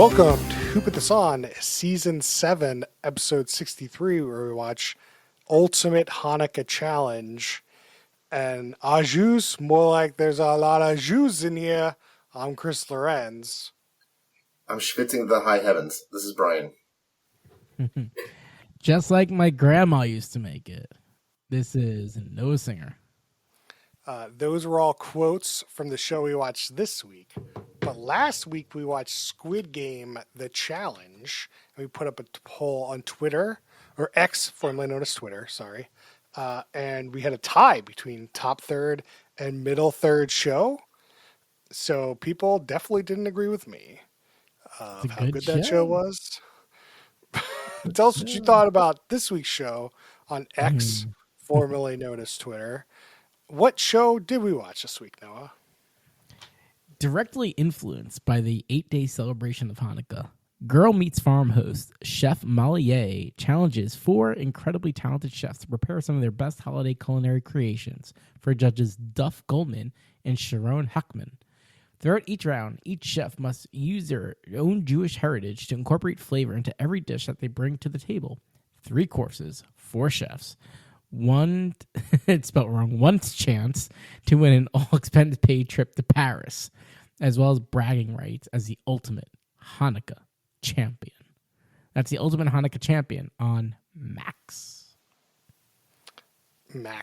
Welcome to Who Put This On, Season 7, Episode 63, where we watch Ultimate Hanukkah Challenge. And ajus, more like there's a lot of jus in here. I'm Chris Lorenz. I'm schwitzing the high heavens. This is Brian. Just like my grandma used to make it. This is Noah Singer. Those were all quotes from the show we watched this week. But last week we watched Squid Game, The Challenge. And we put up a poll on Twitter, or X, formerly known as Twitter, sorry. And we had a tie between top third and middle third show. So people definitely didn't agree with me of how good that show was. Tell us what you thought about this week's show on X, formerly known as Twitter. What show did we watch this week, Noah? Directly influenced by the 8-day celebration of Hanukkah, Girl Meets Farm host Chef Molly challenges 4 incredibly talented chefs to prepare some of their best holiday culinary creations for judges Duff Goldman and Sharon Heckman. Throughout each round, each chef must use their own Jewish heritage to incorporate flavor into every dish that they bring to the table. 3 courses, 4 chefs. It's spelled wrong, one chance to win an all-expense-paid trip to Paris, as well as bragging rights as the ultimate Hanukkah champion. That's the ultimate Hanukkah champion on Max. Yeah,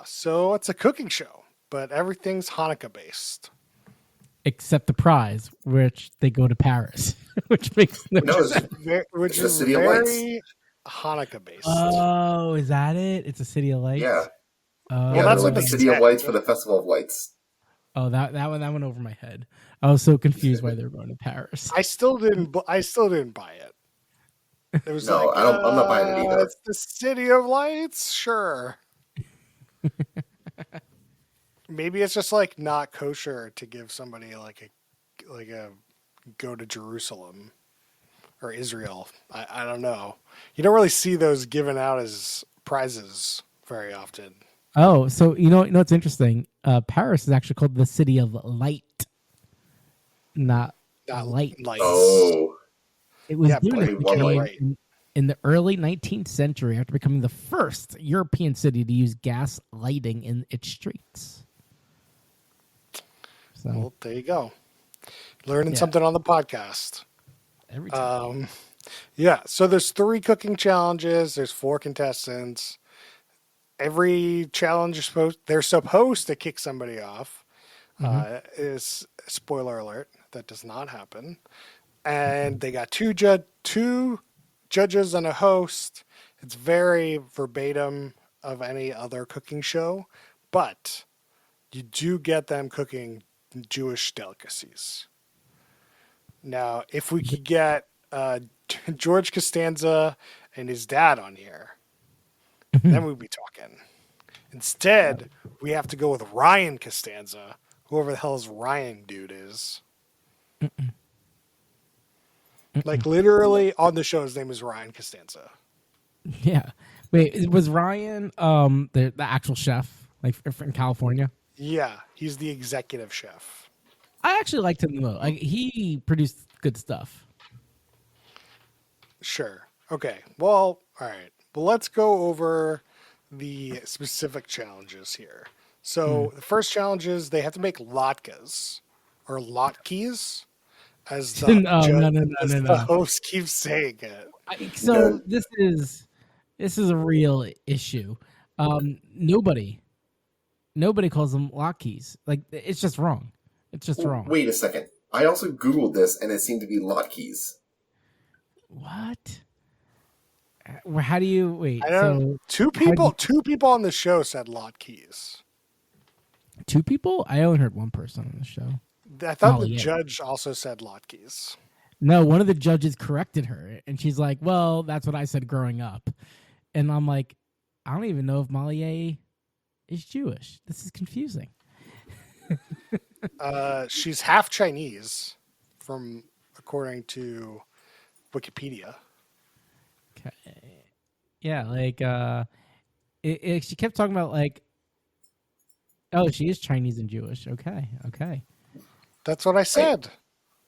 so it's a cooking show, but everything's Hanukkah-based. Except the prize, which they go to Paris, which makes no sense. Which is very Hanukkah-based. Oh, is that it? It's a City of Lights? Yeah. Well, that's like the City of Lights for the Festival of Lights. Oh, that went over my head. I was so confused why they were going to Paris. I still didn't buy it. It was I'm not buying it either. It's the City of Lights, sure. Maybe it's just like not kosher to give somebody like a go to Jerusalem or Israel. I don't know. You don't really see those given out as prizes very often. Oh, so you know what's interesting? Paris is actually called the City of Light, not light. Oh, it was in the early 19th century after becoming the first European city to use gas lighting in its streets. So, well, there you go. Learning something on the podcast. Every time. So there's 3 cooking challenges. There's 4 contestants. Every challenge they're supposed to kick somebody off. Is spoiler alert, that does not happen. And they got 2 judges and a host. It's very verbatim of any other cooking show, but you do get them cooking Jewish delicacies. Now, if we could get George Costanza and his dad on here, then we'd be talking. Instead, we have to go with Ryan Costanza, whoever the hell this Ryan dude is. Like, literally on the show, his name is Ryan Costanza. Yeah. Wait, was Ryan the actual chef, like from California? Yeah, he's the executive chef. I actually liked him though. Like, he produced good stuff. Sure. Okay. Well, all right. Well, let's go over the specific challenges here. So the first challenge is they have to make latkes or latkes, as the host keeps saying it. This is a real issue. Nobody calls them latkes. Like, it's just wrong. It's just wrong. Wait a second. I also Googled this, and it seemed to be latkes. What? How do you wait? I don't know. Two people on the show said latkes. 2 people? I only heard 1 person on the show. I thought the judge also said latkes. No, one of the judges corrected her, and she's like, "Well, that's what I said growing up." And I'm like, I don't even know if Molly is Jewish. This is confusing. She's half Chinese, according to Wikipedia. Okay. Yeah, like she kept talking about like, oh, she is Chinese and Jewish. Okay. That's what I said.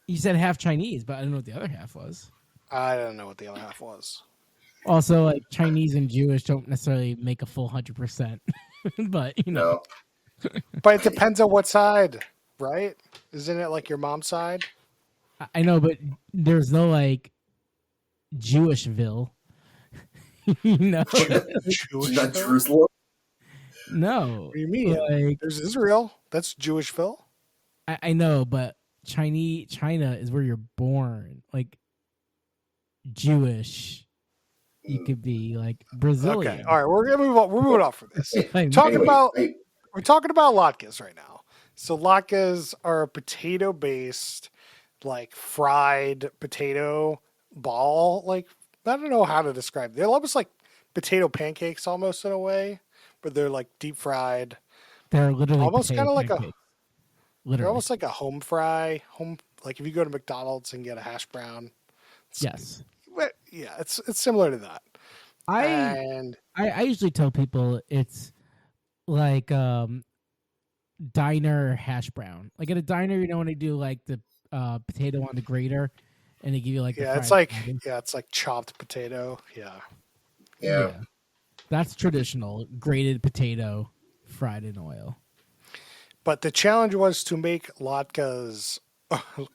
You said half Chinese, but I don't know what the other half was. I don't know what the other half was. Also, like Chinese and Jewish don't necessarily make a full 100%, but you know, No. But it depends on what side, right? Isn't it like your mom's side? I know, but there's no like Jewishville, you know? Not Jewishville? Jerusalem. No, What do you mean? like There's Israel. That's Jewishville. I know, but China is where you're born. Like Jewish, you could be like Okay. Brazilian. All right. We're gonna move on. We're moving off from this. I know. Talking Anyway, about we're talking about latkes right now. So latkes are a potato-based, like fried potato ball. Like I don't know how to describe. They're almost like potato pancakes, almost in a way, but they're like deep fried. They're literally Almost potato kind of like a. pancakes. They're Literally, almost like a home fry. Home like if you go to McDonald's and get a hash brown. yes. But yeah, it's similar to that. I And I usually tell people it's like diner hash brown. Like at a diner, you know when they do like the potato on the grater, and they give you like the yeah, fried it's like patty. it's like chopped potato. Yeah. Yeah. That's traditional grated potato fried in oil. But the challenge was to make latkes,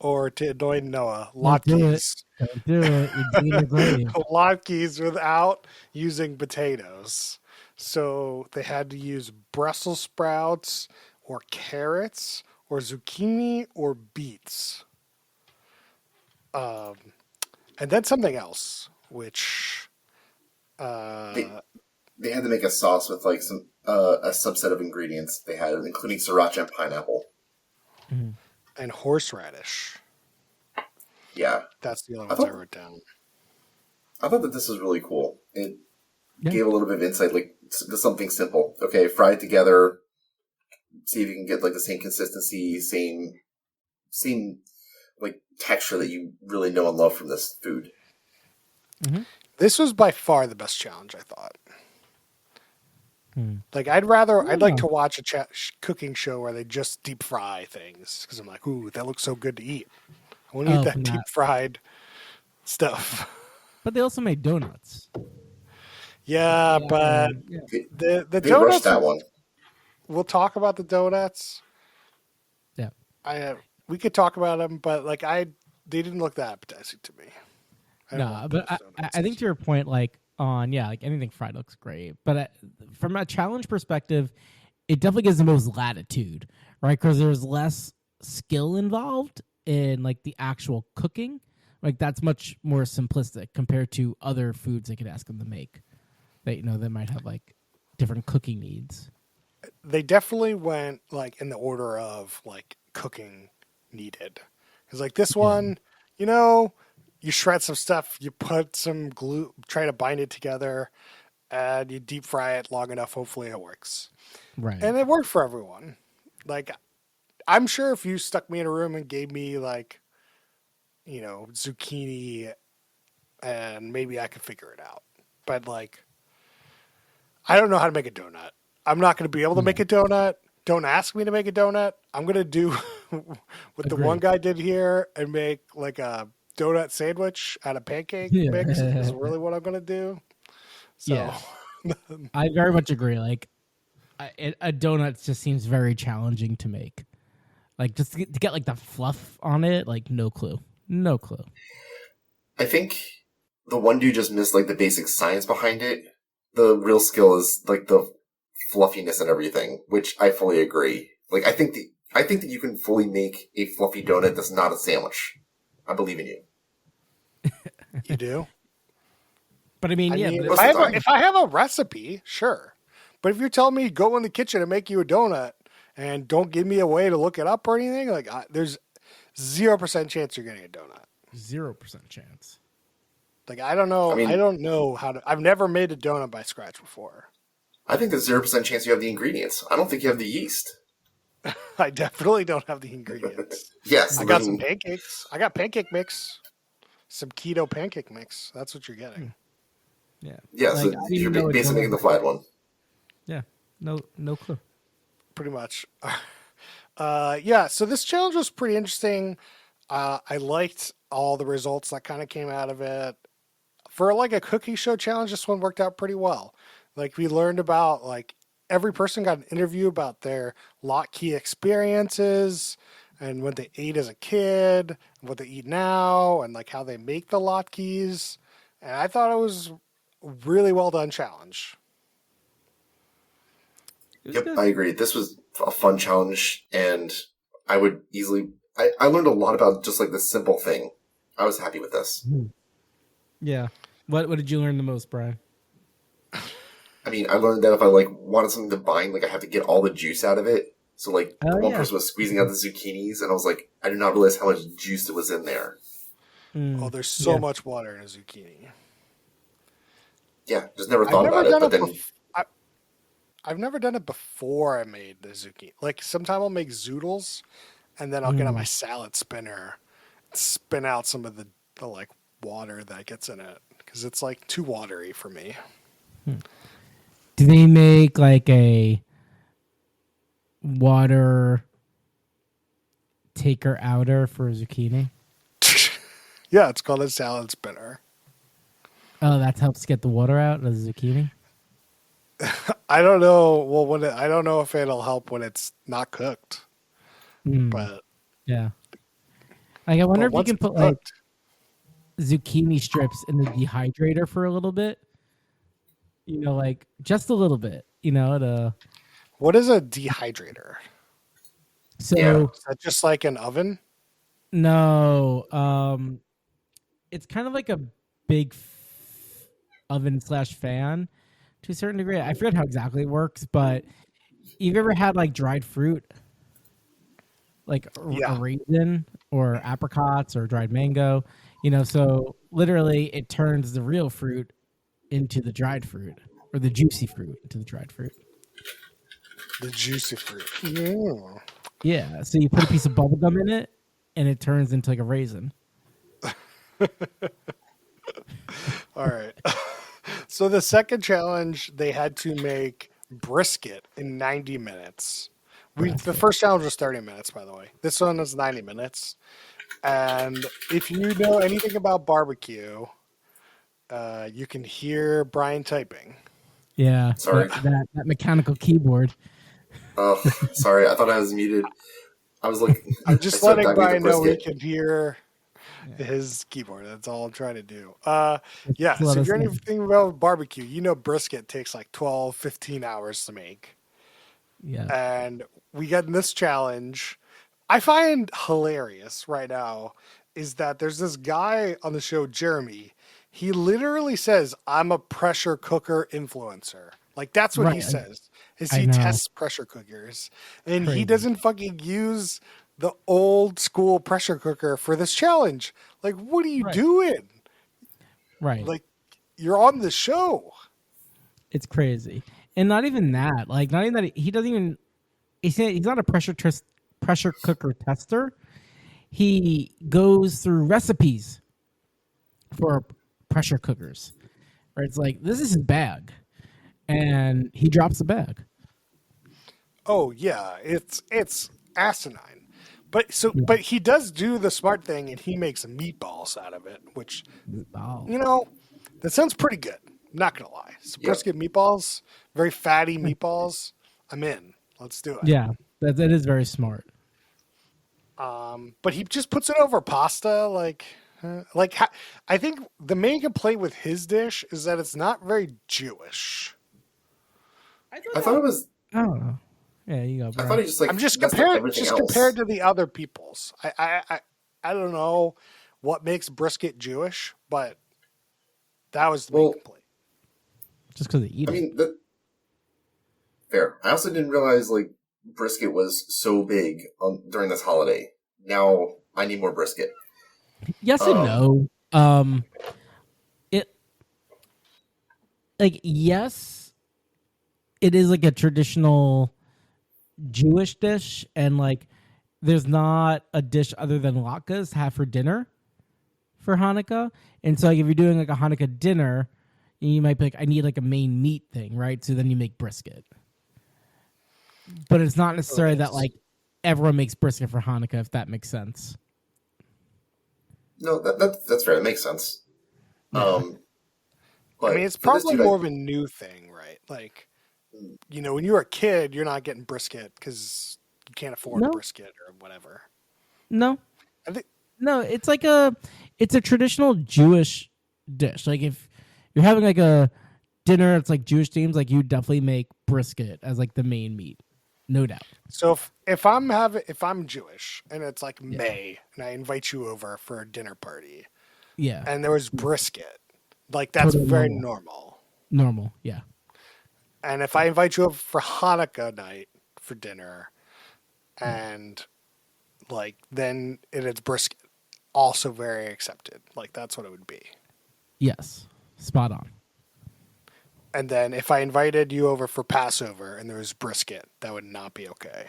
or to annoy Noah, Don't do it. latkes, Don't do it. You're digging your grave. latkes without using potatoes. So they had to use Brussels sprouts, or carrots, or zucchini, or beets, and then something else, which They, they had to make a sauce with like some a subset of ingredients they had, including sriracha and pineapple. and horseradish. Yeah, That's the only I ones I thought wrote down. I thought that this was really cool. It Yeah. gave a little bit of insight, like to something simple. Okay, fry it together. See if you can get like the same consistency, same like texture that you really know and love from this food. This was by far the best challenge, I thought. Like I'd like to watch a cooking show where they just deep fry things because I'm like, ooh, that looks so good to eat. I want to eat that from deep that. fried stuff. But they also made donuts. Yeah, but Yeah. the They rushed donuts. that one. We'll talk about the donuts. Yeah. We could talk about them, but like they didn't look that appetizing to me. I don't No, want but those I donuts. think to your point, like like anything fried looks great. But from a challenge perspective, it definitely gives the most latitude, right? Because there's less skill involved in like the actual cooking. Like that's much more simplistic compared to other foods they could ask them to make. That they might have like different cooking needs. They definitely went like in the order of like cooking needed. Because like this one, you shred some stuff, you put some glue, try to bind it together, and you deep fry it long enough. Hopefully it works. Right. And it worked for everyone. Like I'm sure if you stuck me in a room and gave me like, zucchini, and maybe I could figure it out. But like, I don't know how to make a donut. I'm not going to be able to make a donut. Don't ask me to make a donut. I'm going to do what the one guy did here and make like a donut sandwich out of pancake mix is really what I'm going to do. So, Yeah. I very much agree. Like, a donut just seems very challenging to make. Like, just to get like the fluff on it, like, no clue. No clue. I think the one dude just missed like the basic science behind it. The real skill is like the fluffiness and everything, which I fully agree. Like I think that you can fully make a fluffy donut that's not a sandwich. I believe in you. you do? But I mean, I yeah. mean, But if I have a recipe, sure. But if you're telling me go in the kitchen and make you a donut and don't give me a way to look it up or anything, like there's 0% chance you're getting a donut. 0% chance. Like I don't know. I mean- I don't know how to. I've never made a donut by scratch before. I think there's 0% chance you have the ingredients. I don't think you have the yeast. I definitely don't have the ingredients. Yes, I got some pancakes. I got pancake mix. Some keto pancake mix. That's what you're getting. Yeah. Yeah, Like, so I didn't you're know a basically making donut- the flat one. Yeah. No clue. Pretty much. Yeah. So this challenge was pretty interesting. I liked all the results that kind of came out of it. For like a cookie show challenge, this one worked out pretty well. Like we learned about like every person got an interview about their lot key experiences and what they ate as a kid, what they eat now, and like how they make the lot keys. And I thought it was a really well done challenge. It was Yep, good. I agree. This was a fun challenge, and I would easily. I learned a lot about just like this simple thing. I was happy with this. Yeah. What did you learn the most, Brian? I mean, I learned that if I like wanted something to bind, like I have to get all the juice out of it. So like the Oh one yeah. person was squeezing out the zucchinis, and I was like, I did not realize how much juice it was in there. Oh, Mm, there's so yeah. much water in a zucchini. Yeah, just never I've thought never about it. done But it then, before. I've never done it before I made the zucchini. Like sometime I'll make zoodles, and then I'll get on my Mm. salad spinner, spin out some of the like water that gets in it because it's like too watery for me. Do they make like a water taker outer for zucchini? Yeah, it's called a salad spinner. Oh, that helps get the water out of the zucchini. I don't know. Well, I don't know if it'll help when it's not cooked, Mm. but Yeah. Like I wonder if you once can it's put like cooked, zucchini strips in the dehydrator for a little bit. You know, like just a little bit. You know, to what is a dehydrator? yeah, so Is that just like an oven? no. It's kind of like a big oven slash fan to a certain degree. I forget how exactly it works, but you've ever had like dried fruit, like a Yeah. raisin or apricots or dried mango? You know, so literally it turns the real fruit into the dried fruit or the juicy fruit into the dried fruit. The juicy fruit. Mm. Yeah. So you put a piece of bubble gum in it and it turns into like a raisin. All right. So the second challenge, they had to make brisket in 90 minutes. The Brisket. first challenge was 30 minutes, by the way. This one is 90 minutes. And if you know anything about barbecue, you can hear Brian typing. Yeah. sorry. That mechanical keyboard. Oh, sorry. I thought I was muted. I was like, I'm I just started letting diving into Brian know he brisket. can hear Yeah. his keyboard. That's all I'm trying to do. Yeah, Just so let if us you're know. anything about barbecue, you know brisket takes like 12, 15 hours to make. Yeah. And we get in this challenge. I find hilarious right now is that there's this guy on the show, Jeremy. He literally says, I'm a pressure cooker influencer. Like that's what Right. he says. Is I he know. tests pressure cookers. And he Crazy. doesn't fucking use the old school pressure cooker for this challenge. Like, what are you Right. doing? Right. Like, you're on the show. It's crazy. And not even that. Like not even that he doesn't even he's not a pressure cooker tester. He goes through recipes for pressure cookers. Right? It's like this is his bag. And he drops the bag. Oh yeah, it's asinine. Yeah. But he does do the smart thing and he makes meatballs out of it, which Oh. you know, that sounds pretty good. Not gonna lie. So Yep. brisket meatballs, very fatty meatballs. I'm in. Let's do it. Yeah. That is very smart. But he just puts it over pasta, I think the main complaint with his dish is that it's not very Jewish. I thought it was. I don't know. Yeah, you go, I bro. thought he just like I'm just messed up compared everything just else. compared to the other people's. I don't know what makes brisket Jewish, but that was the main Well, complaint. Just because they eat I it. mean, fair. I also didn't realize like brisket was so big during this holiday. Now I need more brisket. Yes and Um, no. It like yes, it is like a traditional Jewish dish, and like there's not a dish other than latkes to have for dinner for Hanukkah. And so like if you're doing like a Hanukkah dinner, you might be like, I need like a main meat thing, right? So then you make brisket. But it's not necessarily that yes. like everyone makes brisket for Hanukkah, if that makes sense. No, that's fair. That makes sense. Yeah. I mean, But it's for this probably dude, more of a new thing, right? Like, when you were a kid, you're not getting brisket because you can't afford a No, brisket or whatever. no, I think, no. It's a traditional Jewish dish. Like if you're having like a dinner, it's like Jewish themes. Like you definitely make brisket as like the main meat, no doubt. so if I'm Jewish and it's like Yeah, May and I invite you over for a dinner party yeah. and there was brisket, like that's Totally very normal. normal. Normal. Yeah. And if I invite you over for Hanukkah night for dinner Yeah. and like then it's brisket, also very accepted. Like that's what it would be. Yes. Spot on. And then if I invited you over for Passover and there was brisket, that would not be okay.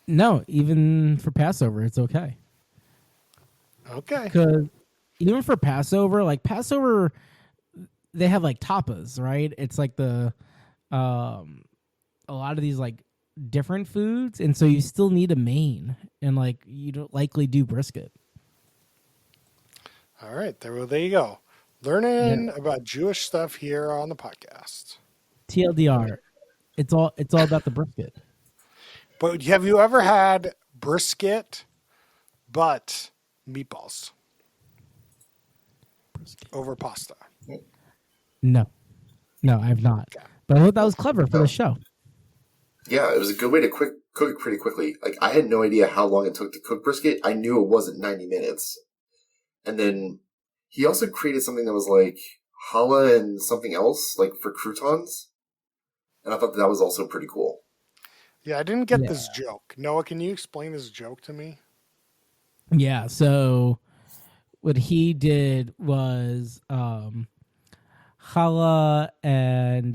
No, even for Passover, it's okay. Okay. Because even for Passover, like Passover, they have like tapas, right? It's like um a lot of these like different foods, and so you still need a main, and like you don't likely do brisket. All right. There you go. Yeah. Learning about Jewish stuff here on the podcast. TLDR, it's all about the brisket. But have you ever had brisket but meatballs Brisket. over pasta? No, no, I have not. Okay. But I thought that was clever for the no. show. Yeah, it was a good way to cook it pretty quickly. Like, I had no idea how long it took to cook brisket. I knew it wasn't 90 minutes. And then he also created something that was like challah and something else, like for croutons. And I thought that was also pretty cool. Yeah, I didn't get Yeah, this joke. Noah, can you explain this joke to me? yeah. So what he did was challah and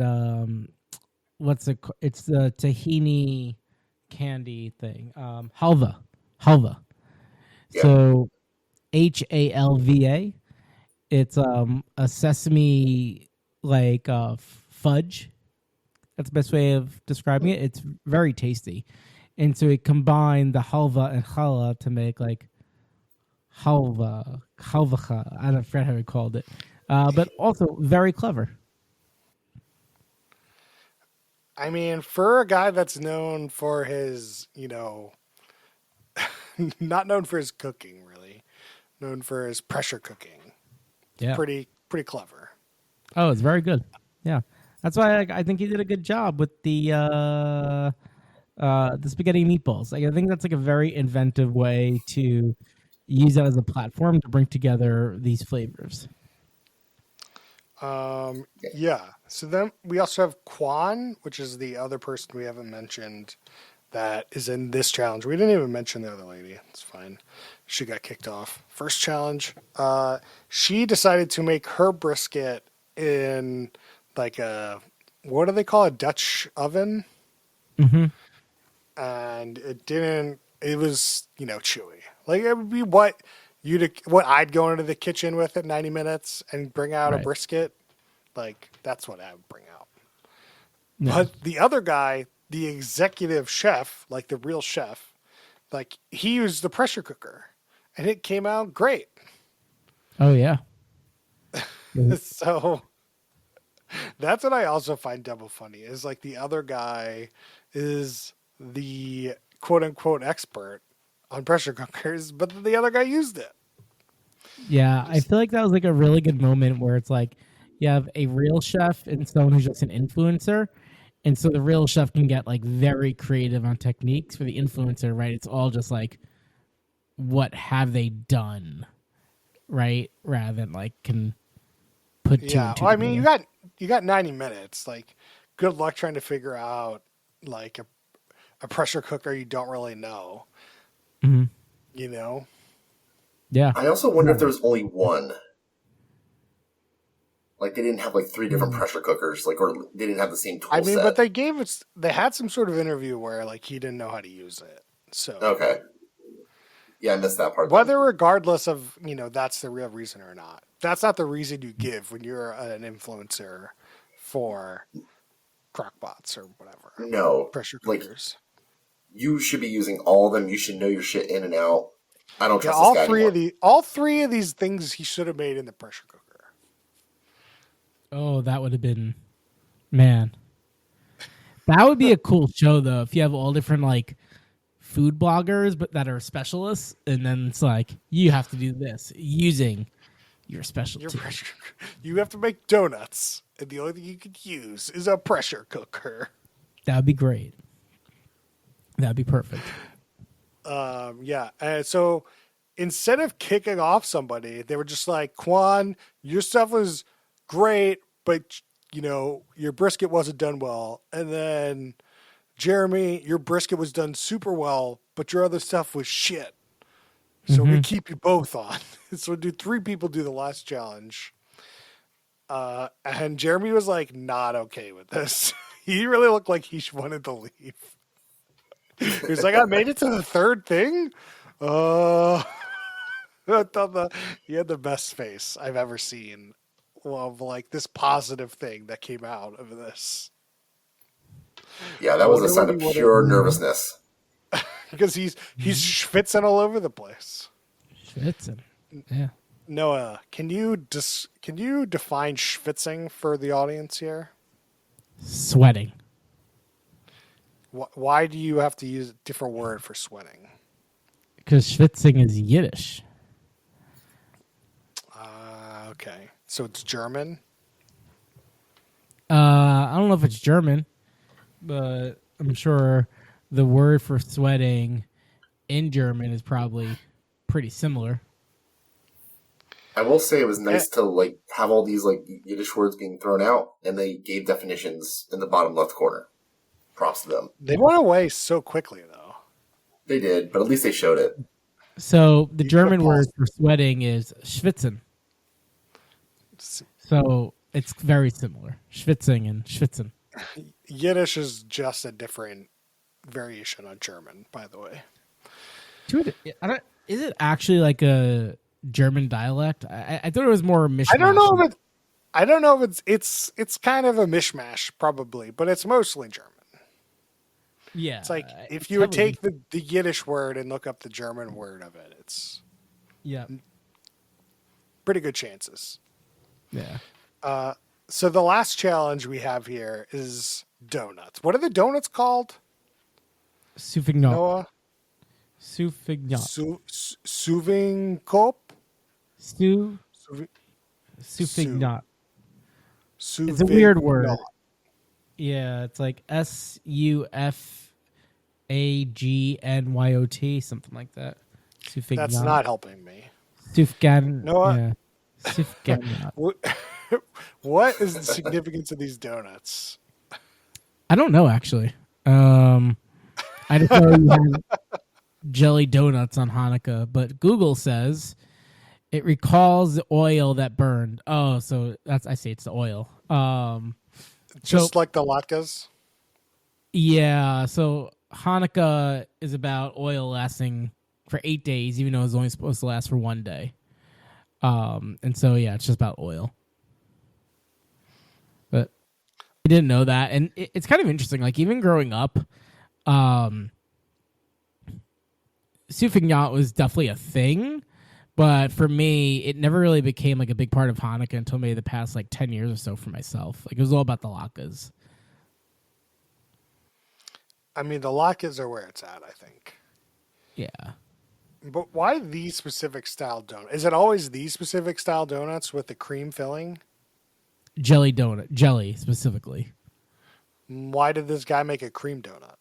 it's the tahini candy thing. Halva. Yeah. So HALVA. It's a sesame like fudge. That's the best way of describing it. It's very tasty. And so it combined the halva and challah to make like halvacha. I don't forget how he called it. But also very clever. I mean, for a guy that's known for his, not known for his cooking, really, known for his pressure cooking, it's Yeah. pretty clever. Oh, it's very good. Yeah. That's why I think he did a good job with the spaghetti and meatballs. Like I think that's like a very inventive way to use that as a platform to bring together these flavors. Yeah. So then we also have Quan, which is the other person we haven't mentioned that is in this challenge. We didn't even mention the other lady. It's fine. She got kicked off. First challenge. She decided to make her brisket in like what do they call it? Dutch oven? Mm-hmm. And it was, chewy. Like it would be what I'd go into the kitchen with at 90 minutes and bring out a Right. brisket. Like that's what I would bring out. Yeah. But the other guy, the executive chef, like the real chef, like he used the pressure cooker and it came out great. Oh yeah. So that's what I also find double funny is like the other guy is the quote unquote expert on pressure cookers, but the other guy used it. Yeah. I Just feel like that was like a really good moment where it's like you have a real chef and someone who's just an influencer. And so the real chef can get like very creative on techniques. For the influencer, right? It's all just like what have they done, right? Rather than like can put two yeah. and two Well, I mean, together. you got 90 minutes. Like, good luck trying to figure out like a pressure cooker you don't really know. Mm-hmm. You know? Yeah. I also wonder if there was only one. Like, they didn't have like three different Mm. pressure cookers, like, or they didn't have the same I tool mean, but set. they had some sort of interview where like he didn't know how to use it. So Okay. Yeah, I missed that part then. whether regardless of, that's the real reason or not. That's not the reason you give when you're an influencer for crockpots or whatever. No. Pressure Like, cookers. you should be using all of them. You should know your shit in and out. I don't Yeah, trust this guy anymore. all three of these things he should have made in the pressure cooker. Oh, that would have been, man. That would be a cool show though. If you have all different like food bloggers, but that are specialists, and then it's like you have to do this using your specialty. You have to make donuts, and the only thing you could use is a pressure cooker. That'd be great. That'd be perfect. Yeah. So instead of kicking off somebody, they were just like, Quan, your stuff was great, but your brisket wasn't done well. And then Jeremy, your brisket was done super well, but your other stuff was shit. So we keep you both on. So three people do the last challenge. And Jeremy was like not okay with this. He really looked like he wanted to leave. He was like, I made it to the third thing. I thought he had the best face I've ever seen of like this positive thing that came out of this. Yeah, that was a sign of pure nervousness. Because he's schwitzing all over the place. Schwitzing. Yeah. Noah, can you define schwitzing for the audience here? Sweating. Why do you have to use a different word for sweating? Because schwitzing is Yiddish. Okay. So it's German? I don't know if it's German, but I'm sure the word for sweating in German is probably pretty similar. I will say it was nice to like have all these like Yiddish words being thrown out, and they gave definitions in the bottom left corner. Props to them. They went away so quickly, though. They did, but at least they showed it. So the German word for sweating is schwitzen. So it's very similar. Schwitzing and schwitzen. Yiddish is just a different variation on German, by the way. Dude, is it actually like a German dialect? I thought it was more mishmash. I don't know if it's kind of a mishmash, probably, but it's mostly German. Yeah. It's like if you would take the Yiddish word and look up the German word of it, it's pretty good chances. Yeah. So the last challenge we have here is donuts. What are the donuts called? Souffignon. Noah? Souffignon. Souffignon. Souffignon. It's a weird word. Yeah, it's like SUFAGNYOT, something like that. Souffignon. That's not helping me. Souffignon. Noah? Yeah. Souffignon. What is the significance of these donuts? I don't know, actually. I just know you have jelly donuts on Hanukkah, but Google says it recalls the oil that burned. Oh, so I say it's the oil. Just like the latkes? Yeah, so Hanukkah is about oil lasting for 8 days, even though it's only supposed to last for 1 day. And so, yeah, it's just about oil. But I didn't know that. And it's kind of interesting. Like, even growing up, Souffignon was definitely a thing. But for me, it never really became like a big part of Hanukkah until maybe the past like 10 years or so for myself. Like, it was all about the latkes. I mean, the latkes are where it's at, I think. Yeah. But why these specific style donuts? Is it always these specific style donuts with the cream filling? Jelly donut. Jelly, specifically. Why did this guy make a cream donut?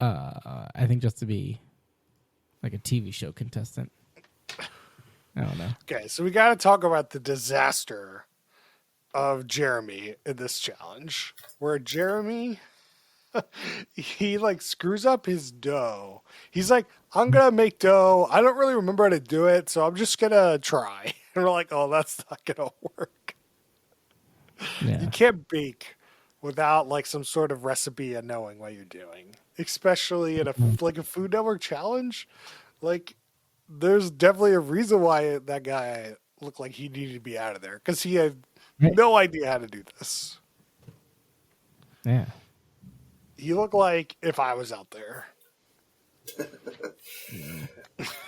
I think just to be like a TV show contestant. I don't know. Okay, so we got to talk about the disaster of Jeremy in this challenge, where Jeremy, he like screws up his dough. He's like, I'm going to make dough. I don't really remember how to do it, so I'm just going to try. And we're like, oh, that's not going to work. Yeah. You can't bake without like some sort of recipe and knowing what you're doing, especially in a Food Network challenge. Like, there's definitely a reason why that guy looked like he needed to be out of there, because he had no idea how to do this. Yeah. He looked like if I was out there.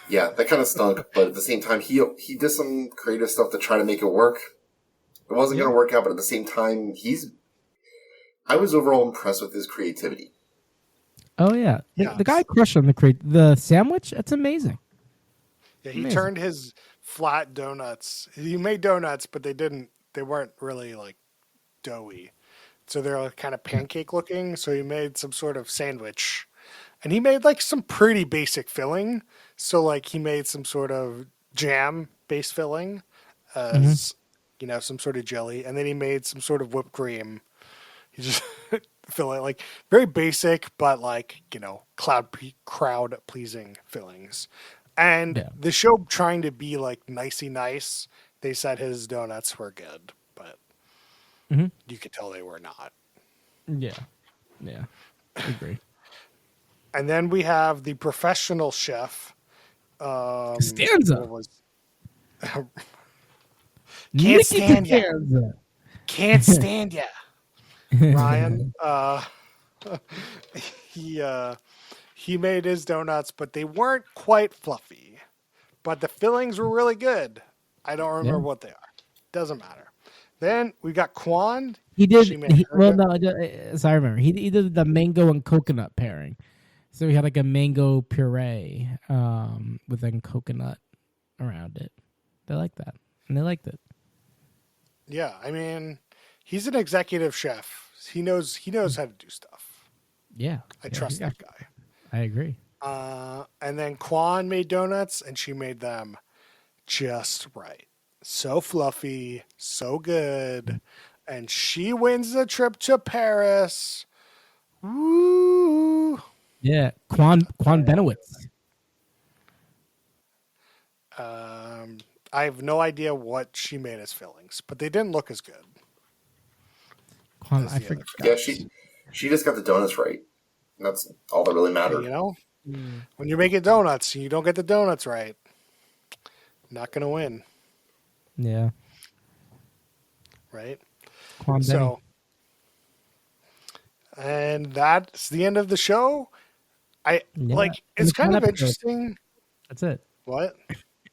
Yeah, that kind of stunk. But at the same time, he did some creative stuff to try to make it work. It wasn't going to work out, but at the same time, I was overall impressed with his creativity. Oh yeah, Yeah. the guy crushed on the sandwich. That's amazing. Yeah, he Amazing. turned his flat donuts. He made donuts, but they weren't really like doughy. So they're like kind of pancake looking. So he made some sort of sandwich. And he made like some pretty basic filling. So like he made some sort of jam based filling as some sort of jelly. And then he made some sort of whipped cream. He just fill it like very basic, but like, crowd pleasing fillings. And the show trying to be like nicey nice, they said his donuts were good, but you could tell they were not. Yeah. I agree. And then we have the professional chef. Costanza. Can't stand ya. Costanza. Can't stand ya. Ryan. He made his donuts, but they weren't quite fluffy. But the fillings were really good. I don't remember what they are. Doesn't matter. Then we got Quan. He did. I remember. He did the mango and coconut pairing. So we had like a mango puree with then coconut around it. They like that, and they liked it. Yeah, I mean, he's an executive chef. He knows how to do stuff. Yeah, I trust that guy. I agree. And then Quan made donuts, and she made them just right. So fluffy, so good. And she wins the trip to Paris. Woo! Yeah, Quan Benowitz. I have no idea what she made as fillings, but they didn't look as good. I forget. Yeah, she just got the donuts right. That's all that really mattered. When you're making donuts and you don't get the donuts right, you're not going to win. Yeah. Right? So, and that's the end of the show. It's kind of interesting. That's it. What?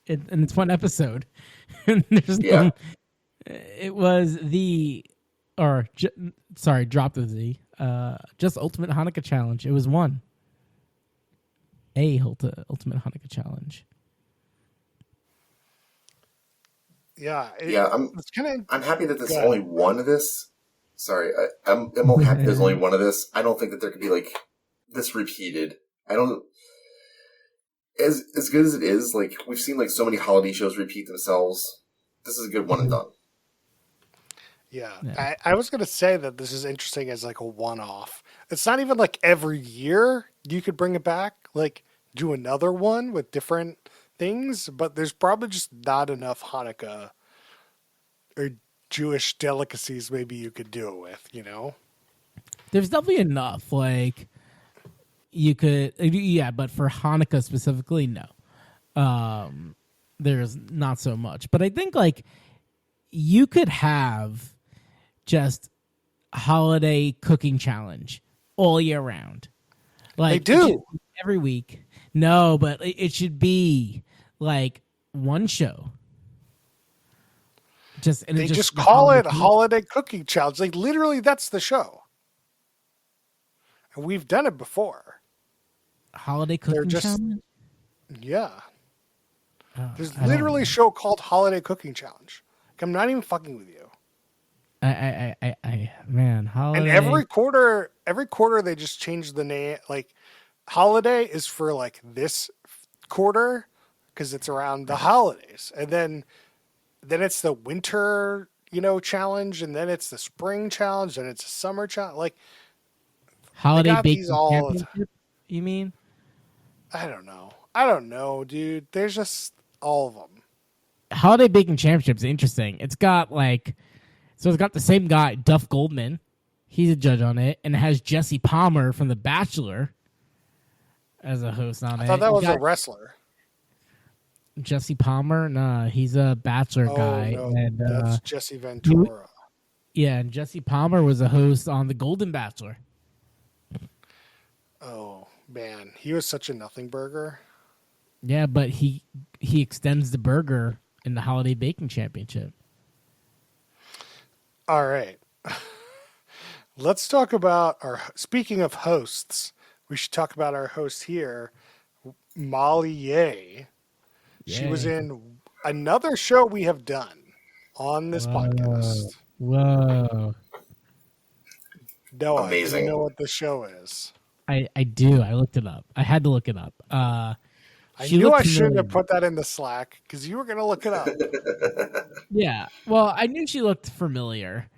And it's one episode. There's it was drop the Z. Just Ultimate Hanukkah Challenge. It was one. Ultimate Hanukkah Challenge. Yeah. I'm happy that there's only one of this. Sorry, I'm only happy there's only one of this. I don't think that there could be like this repeated. I don't. As good as it is, like we've seen like so many holiday shows repeat themselves. This is a good one and done. Yeah. I was going to say that this is interesting as like a one-off. It's not even like every year you could bring it back, like do another one with different things, but there's probably just not enough Hanukkah or Jewish delicacies maybe you could do it with, There's definitely enough, like you could, but for Hanukkah specifically, no. There's not so much. But I think like you could have just holiday cooking challenge all year round. Like they do every week. No, but it should be like one show. They just call it Holiday Cooking Challenge. Like literally, that's the show, and we've done it before. Holiday Cooking Challenge. Yeah, there's literally a show called Holiday Cooking Challenge. Like, I'm not even fucking with you. Man, holiday. And every quarter they just change the name. Like, holiday is for like this quarter because it's around the holidays, and then it's the winter, challenge, and then it's the spring challenge, and it's a summer challenge. Like holiday baking championship. You mean? I don't know, dude. There's just all of them. Holiday baking championship's interesting. It's got it's got the same guy, Duff Goldman. He's a judge on it, and it has Jesse Palmer from The Bachelor as a host on it. I thought that was a wrestler. Jesse Palmer? Nah, he's a Bachelor guy. No, and that's Jesse Ventura. And Jesse Palmer was a host on The Golden Bachelor. Oh, Man, he was such a nothing burger. Yeah, but he extends the burger in the Holiday Baking Championship. All right. Let's talk about our. Speaking of hosts, we should talk about our host here, Molly Ye. She was Yay. in another show we have done on this Whoa. podcast. Whoa. Noah, do you Amazing. know what the show is? I do. I looked it up. I had to look it up. I She knew looked I shouldn't familiar. have put that in the Slack because you were going to look it up. Yeah. Well, I knew she looked familiar.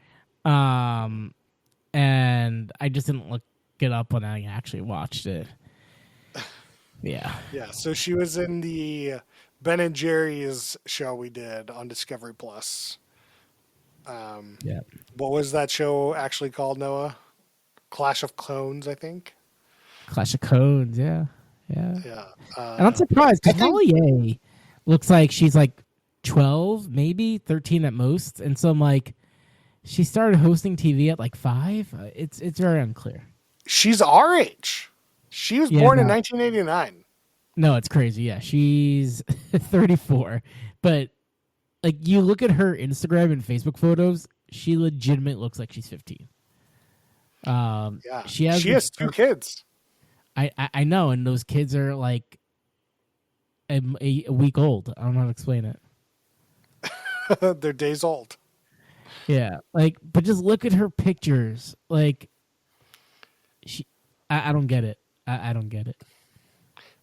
And I just didn't look it up when I actually watched it. Yeah. Yeah, so she was in the Ben and Jerry's show we did on Discovery Plus. Yeah. What was that show actually called, Noah? Clash of Clones, I think. Clash of Codes. Yeah. Yeah. Yeah. And I'm surprised I because think Molly Ye looks like she's like 12, maybe 13 at most. And so I'm like, she started hosting TV at like 5. It's very unclear. she's our age. She was Yeah, born in no. 1989. No, it's crazy. Yeah, she's 34. But like you look at her Instagram and Facebook photos, she legitimately looks like she's 15. Yeah. She has She has 2 kids. I know, and those kids are like a week old. I don't know how to explain it. They're days old. Yeah, like, but just look at her pictures. Like, I don't get it. I don't get it.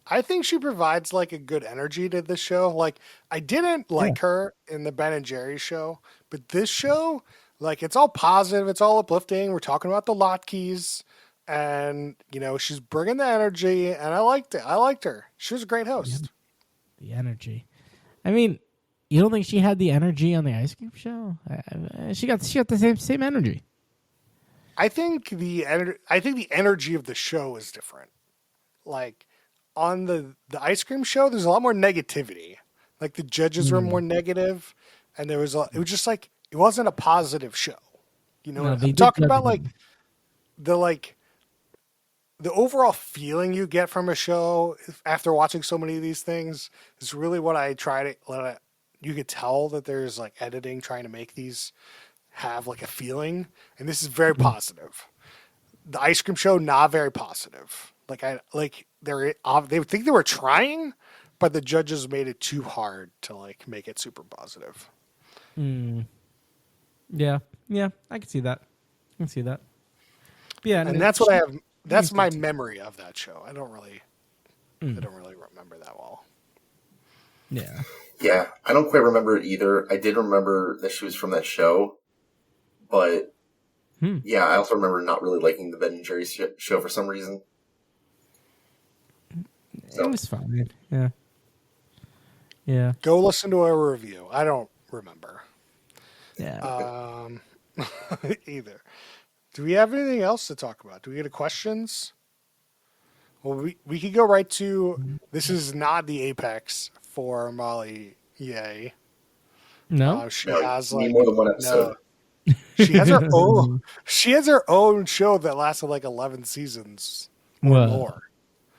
I think she provides like a good energy to the show. Like I didn't like her in the Ben and Jerry show, but this show, like it's all positive, it's all uplifting. We're talking about the Lotkeys, and she's bringing the energy, and I liked it. I liked her. She was a great host. The energy. I mean, you don't think she had the energy on the ice cream show? She got the same energy. I think the energy of the show is different. Like on the ice cream show, there's a lot more negativity. Like the judges were more negative, and it was just like it wasn't a positive show. No, they I'm did talking judge about them. the overall feeling you get from a show after watching so many of these things is really what I try to you could tell that there's like editing trying to make these have like a feeling, and this is very positive. The ice cream show, not very positive. They would think they were trying, but the judges made it too hard to like make it super positive. Yeah, I can see that. Yeah, And that's what I have. That's my memory of that show. I don't really remember that well. Yeah. Yeah, I don't quite remember it either. I did remember that she was from that show, but yeah, I also remember not really liking the Ben and Jerry's show for some reason. So. It was fine. Yeah. Yeah. Go listen to a review. I don't remember Yeah. either. Do we have anything else to talk about? Do we get any questions? Well, we could go right to this is not the apex for Molly Ye. No. She No, has you need like more than one episode. she has her own. She has her own show that lasted like 11 seasons or Whoa. more.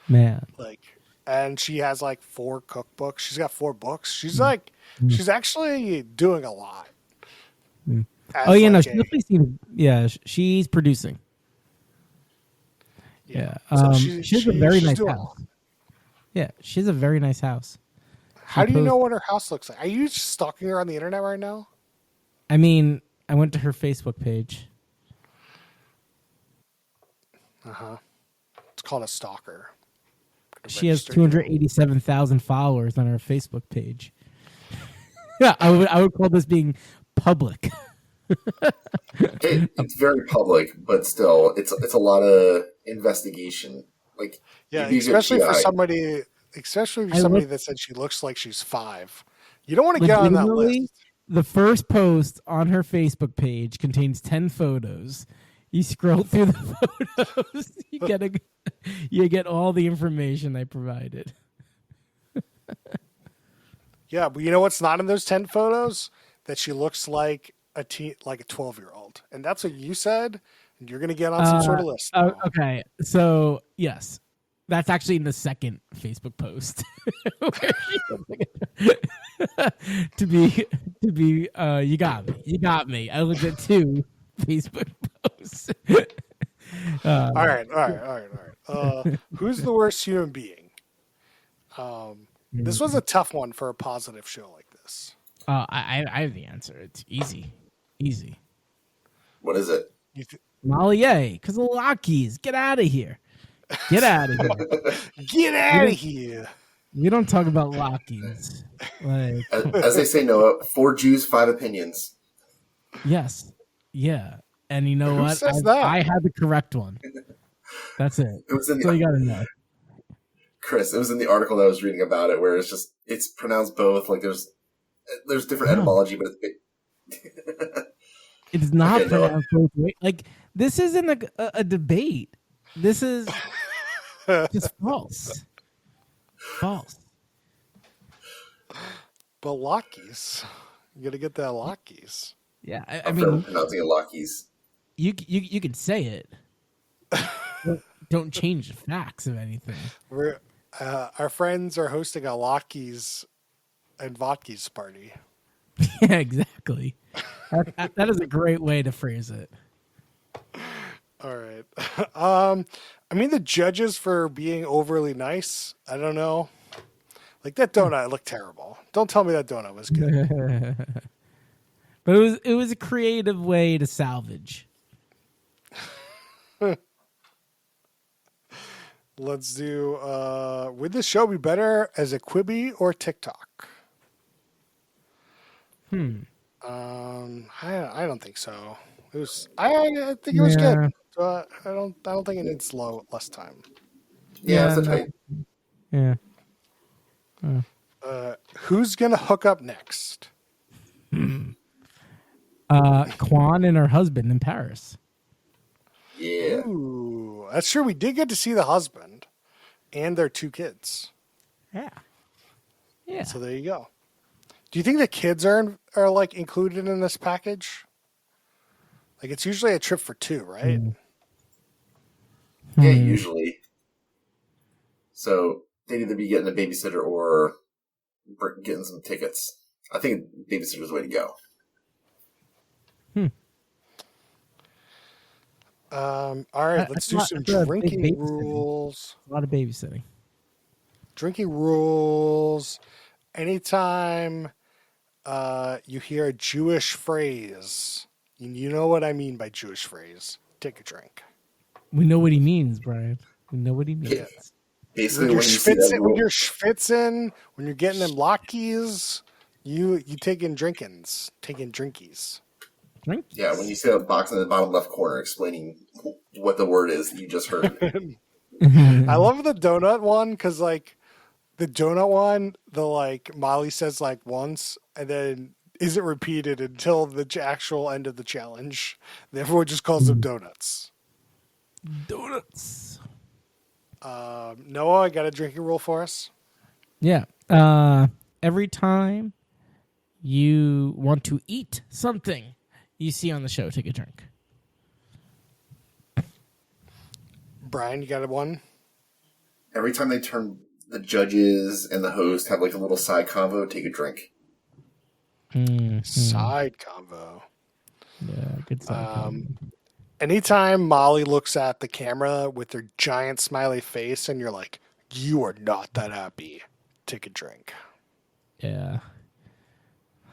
Man. Like, and she has like 4 cookbooks. She's got 4 books. She's like, she's actually doing a lot. Oh yeah, no, she definitely seems. Yeah, she's producing. Yeah. So she has a very she's nice doing a house. lot. Yeah, she has a very nice house. How do you know what her house looks like? Are you stalking her on the internet right now? I mean, I went to her Facebook page. It's called a stalker. She has 287,000 followers on her Facebook page. Yeah, I would call this being public. It's very public, but still, it's a lot of investigation. Like, Yeah, you'd be a good especially for PI. somebody that said she looks like she's 5. You don't want to get on that Legitimately, list. the first post on her Facebook page contains 10 photos. You scroll through the photos, you get all the information I provided. Yeah, but you know what's not in those 10 photos? That she looks like a 12-year-old. And that's what you said. And you're going to get on some sort of list. now. Okay, so yes, That's actually in the second Facebook post. to be you got me. I looked at 2 Facebook posts. All right. Who's the worst human being? This was a tough one for a positive show like this. I have the answer. It's easy. What is it? Molly A, because of Lockies. Get out of here. Get out of here. Get out of here. We don't talk about Lockies. Like, As they say, Noah, 4 Jews, 5 opinions. yes. Yeah. And you know Who what? says that? I had the correct one. That's it. It was in That's all you got to know. Chris, it was in the article that I was reading about it, where it's pronounced both. Like there's different etymology, but It's not Okay, Noah. pronounced both ways. Like, this isn't a debate. This is just false. False. But Lockies. You got to get that Lockies. Yeah, I I'm forever mean, pronouncing it Lockies. you can say it. Don't change the facts of anything. Our friends are hosting a Lockies and Vodkies party. Yeah, exactly. That is a great way to phrase it. All right. I mean, the judges for being overly nice. I don't know. Like that donut looked terrible. Don't tell me that donut was good. But it was a creative way to salvage. Let's do. Would this show be better as a Quibi or TikTok? I don't think so. It was. I think it was good. So I don't think it needs less time. Yeah, it's a no. tight. Yeah. Who's gonna hook up next? Kwan and her husband in Paris. Yeah. Ooh, that's true. We did get to see the husband and their 2 kids. Yeah. Yeah. So there you go. Do you think the kids are like included in this package? Like it's usually a trip for 2, right? Yeah, usually. So they'd either be getting a babysitter or getting some tickets. I think babysitter's the way to go. All right, let's do some drinking rules. A lot of babysitting. Drinking rules. Anytime you hear a Jewish phrase, and you know what I mean by Jewish phrase, take a drink. We know what he means, Brian. We know what he means. Yeah. Basically, When you're when you see that schwitzing, when you're getting them lockies, you taking drinkings, taking drinkies. Drink? yeah, when you see a box in the bottom left corner explaining what the word is that you just heard. I love the donut one because like the donut one, Molly says like once and then isn't repeated until the actual end of the challenge. Everyone just calls them donuts. Donuts. Noah, I got a drinking rule for us. Yeah. Every time you want to eat something you see on the show, take a drink. Brian, you got one? Every time they turn the judges and the host have like a little side convo, take a drink. Side convo. Yeah, good side. Anytime Molly looks at the camera with her giant smiley face and you're like, you are not that happy, take a drink. Yeah.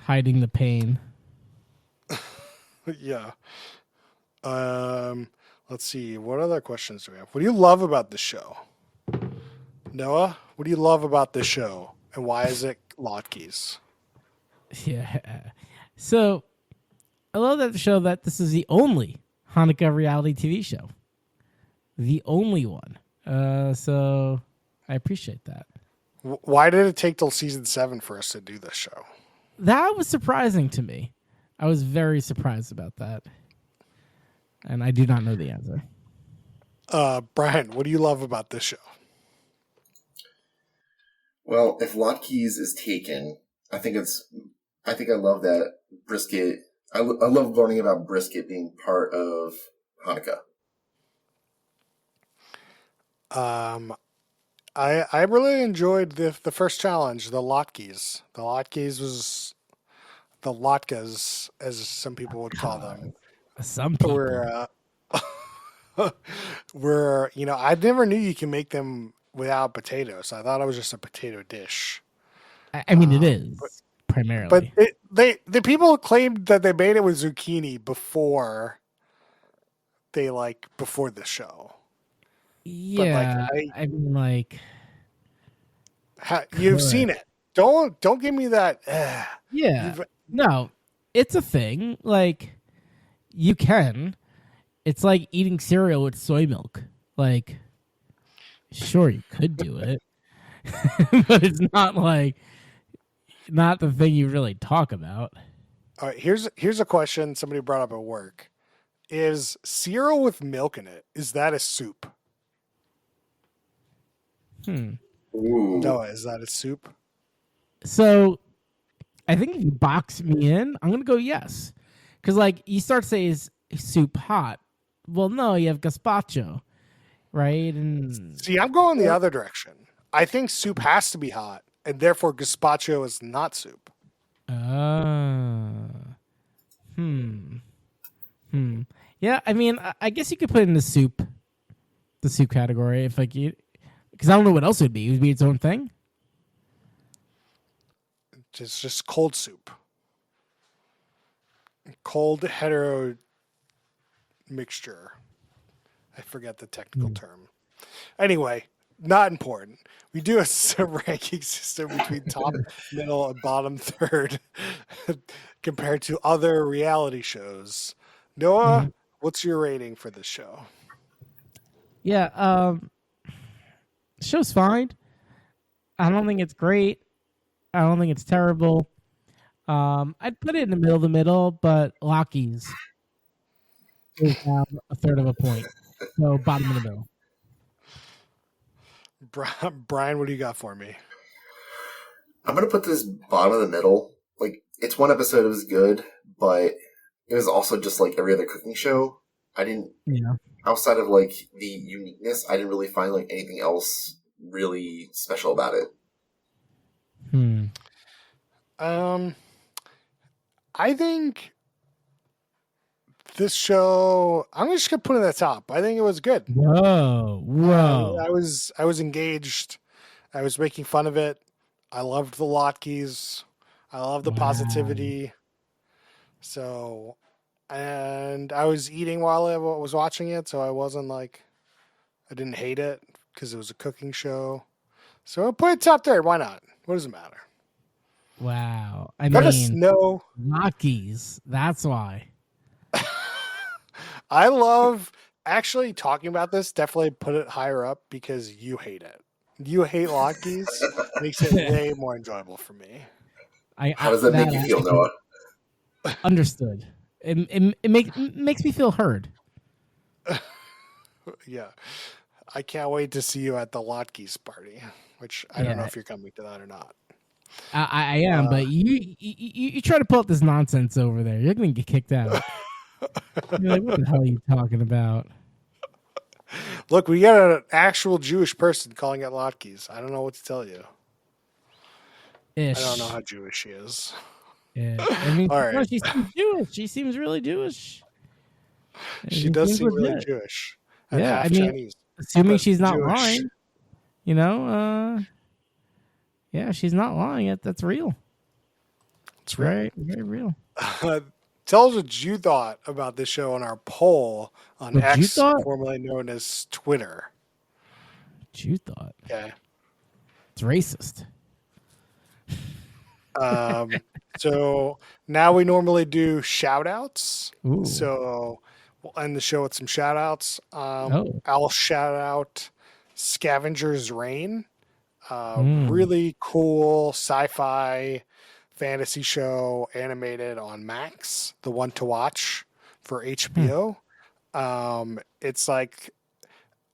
Hiding the pain. Yeah. Let's see. What other questions do we have? What do you love about the show? Noah, what do you love about this show? And why is it Lotkeys? Yeah. So, I love that show that this is the only Hanukkah reality TV show. The only one. So, I appreciate that. Why did it take till season 7 for us to do this show? That was surprising to me. I was very surprised about that. And I do not know the answer. Brian, what do you love about this show? Well, if Lotkeys is taken, I think I love that brisket. I love learning about brisket being part of Hanukkah. I really enjoyed the first challenge, the Latkes. The latkes, as some people would call them, Some people. were were I never knew you can make them without potatoes. I thought it was just a potato dish. I mean, it But is but primarily. the people claimed that they made it with zucchini before before the show. But Yeah, I mean, like, you've good. seen it. Don't give me that. Yeah. You've No, it's a thing. Like, you can. It's like eating cereal with soy milk. Like, sure, you could do it, but it's not the thing you really talk about. All right. Here's a question somebody brought up at work. Is cereal with milk in it? Is that a soup? Hmm. Ooh. Noah, is that a soup? So I think if you box me in, I'm gonna go yes, because like you start to say is soup hot. Well, no, you have gazpacho, right? And See, I'm going the other direction. I think soup has to be hot, and therefore gazpacho is not soup. uh, hmm, hmm. Yeah, I mean, I guess you could put it in the soup category if like you, because I don't know what else it would be. It would be its own thing. It's just cold soup. Cold hetero mixture. I forget the technical Hmm. term. Anyway, not important. We do a ranking system between top, middle, and bottom third compared to other reality shows. Noah, Mhm. what's your rating for this show? Yeah, show's fine. I don't think it's great. I don't think it's terrible. I'd put it in the middle of the middle, but Lockie's is down a third of a point. So bottom of the middle. Brian, what do you got for me? I'm gonna put this bottom of the middle. Like, it's one episode, it was good, but it was also just like every other cooking show. I didn't, Yeah. outside of like the uniqueness, I didn't really find like anything else really special about it. Hmm. Um, I think this show. I'm just gonna put it at the top. I think it was good. Whoa. Whoa. I was engaged. I was making fun of it. I loved the Lotkeys. I love the Wow. positivity. So, and I was eating while I was watching it, so I wasn't like I didn't hate it because it was a cooking show. So I put it top third. Why not? What does it matter? Wow. I Let us mean, know. Lockies. That's why. I love actually talking about this. Definitely put it higher up because you hate it. You hate Lotkeys. Makes it way more enjoyable for me. How does that make you feel, I can Noah? understood. It makes me feel heard. Yeah. I can't wait to see you at the Lotkeys party, which I don't know Yeah, if you're coming to that or not. I am, Uh, but you try to pull up this nonsense over there, you're gonna get kicked out. You're like, what the hell are you talking about? look, we got an actual Jewish person calling it Lotkeys. I don't know what to tell you. I don't know Ish. how Jewish she is. Yeah. I mean, All no, right. she seems Jewish. She seems really Jewish. She It does seems seem really legit. Jewish and Yeah, I half mean, Chinese, assuming but she's not Jewish. lying, you know, yeah, she's not lying. That's real. It's real. Very, very real. Tell us what you thought about this show on our poll on What you X, thought? formerly known as Twitter. What you thought? Okay. It's racist. Um, so now we normally do shout outs. Ooh. So we'll end the show with some shout outs. Oh. I'll shout out Scavenger's Reign. Mm. Really cool sci fi fantasy show animated on Max, the one to watch for Hmm. HBO. It's like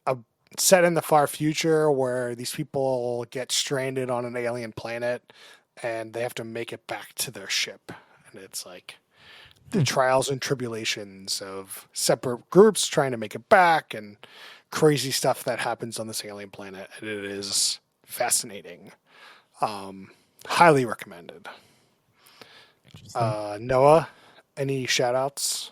a set in the far future where these people get stranded on an alien planet and they have to make it back to their ship. And it's like the Hmm. trials and tribulations of separate groups trying to make it back and crazy stuff that happens on this alien planet, and it is fascinating. Highly recommended. Noah, any shout outs?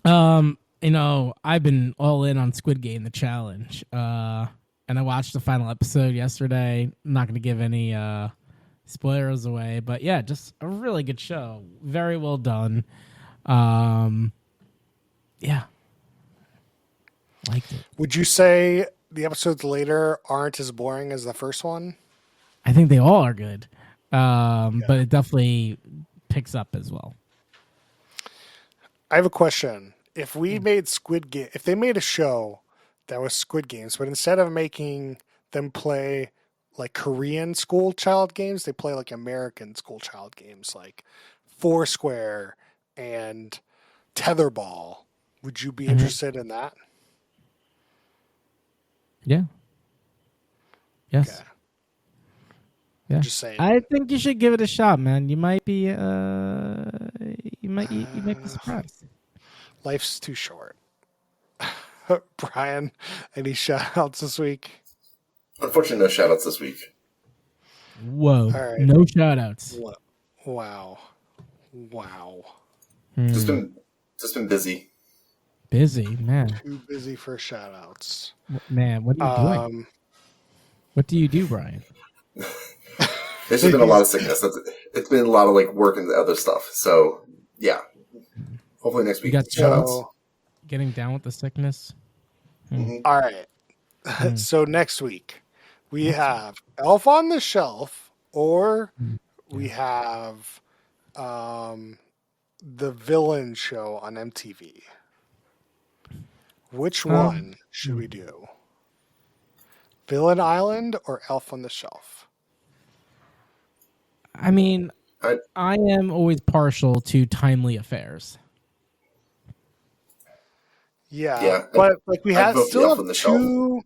I've been all in on Squid Game, the challenge. And I watched the final episode yesterday. I'm not going to give any spoilers away, but yeah, just a really good show. Very well done. Yeah. Liked it. Would you say the episodes later aren't as boring as the first one? I think they all are good. But it definitely picks up as well. I have a question. If we made Squid Game, if they made a show that was Squid Games, but instead of making them play like Korean school child games, they play like American school child games like Foursquare and Tetherball. Would you be interested in that? Yeah. Yes. Okay. Yeah. Just saying. I think you should give it a shot, man. You might be you might be surprised. Life's too short. Brian, any shout outs this week? Unfortunately, no shout outs this week. Whoa. All right. No shout outs. Wow. Just been busy. Busy, man. Too busy for shout outs. Man, what are you doing? What do you do, Brian? There's just been a lot of sickness. It's been a lot of like work and other stuff. So yeah, hopefully next week. You got Shout outs. getting down with the sickness. All right. So next week we have Elf on the Shelf, or we have the Villain Show on MTV. Which one should we do? Villain Island or Elf on the Shelf? I mean, I am always partial to timely affairs. Yeah, but like we still have two. Shelf.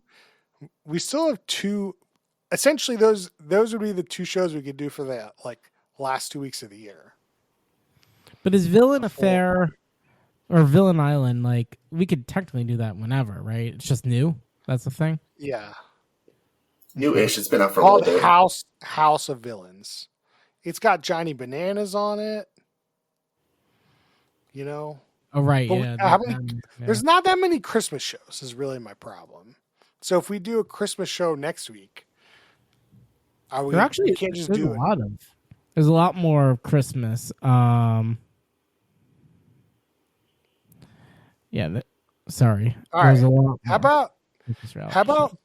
We still have two. Essentially, those would be the two shows we could do for the like last 2 weeks of the year. But is Villain Affair or Villain Island, like, we could technically do that whenever, right? It's just new. That's the thing. Yeah, New-ish. It's been out for a little bit. House of Villains. It's got Johnny Bananas on it. You know. Oh right, But yeah. There's not that many Christmas shows. Is really my problem. So if we do a Christmas show next week, we can't just do it. There's a lot more Christmas. Sorry. All right. There's a lot How about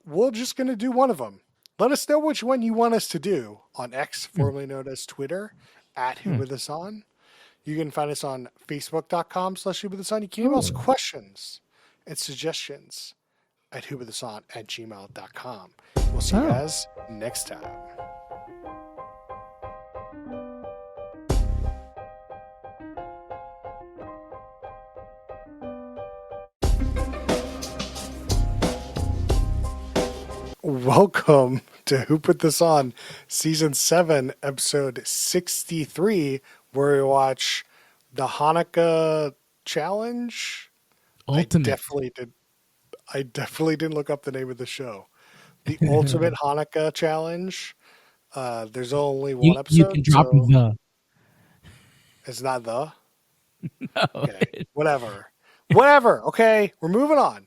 we're just gonna do one of them. Let us know which one you want us to do on X, formerly known as Twitter, at Who With Us On. You can find us on Facebook.com/Who With Us On. You can email us questions and suggestions at whowithuson@gmail.com. We'll see you guys next time. Welcome to Who Put This On, Season 7, Episode 63, where we watch the Hanukkah Challenge. Ultimate. I definitely didn't look up the name of the show. The Ultimate Hanukkah Challenge. There's only one episode. You can drop the. It's not the? No. Okay. Whatever. Okay, we're moving on.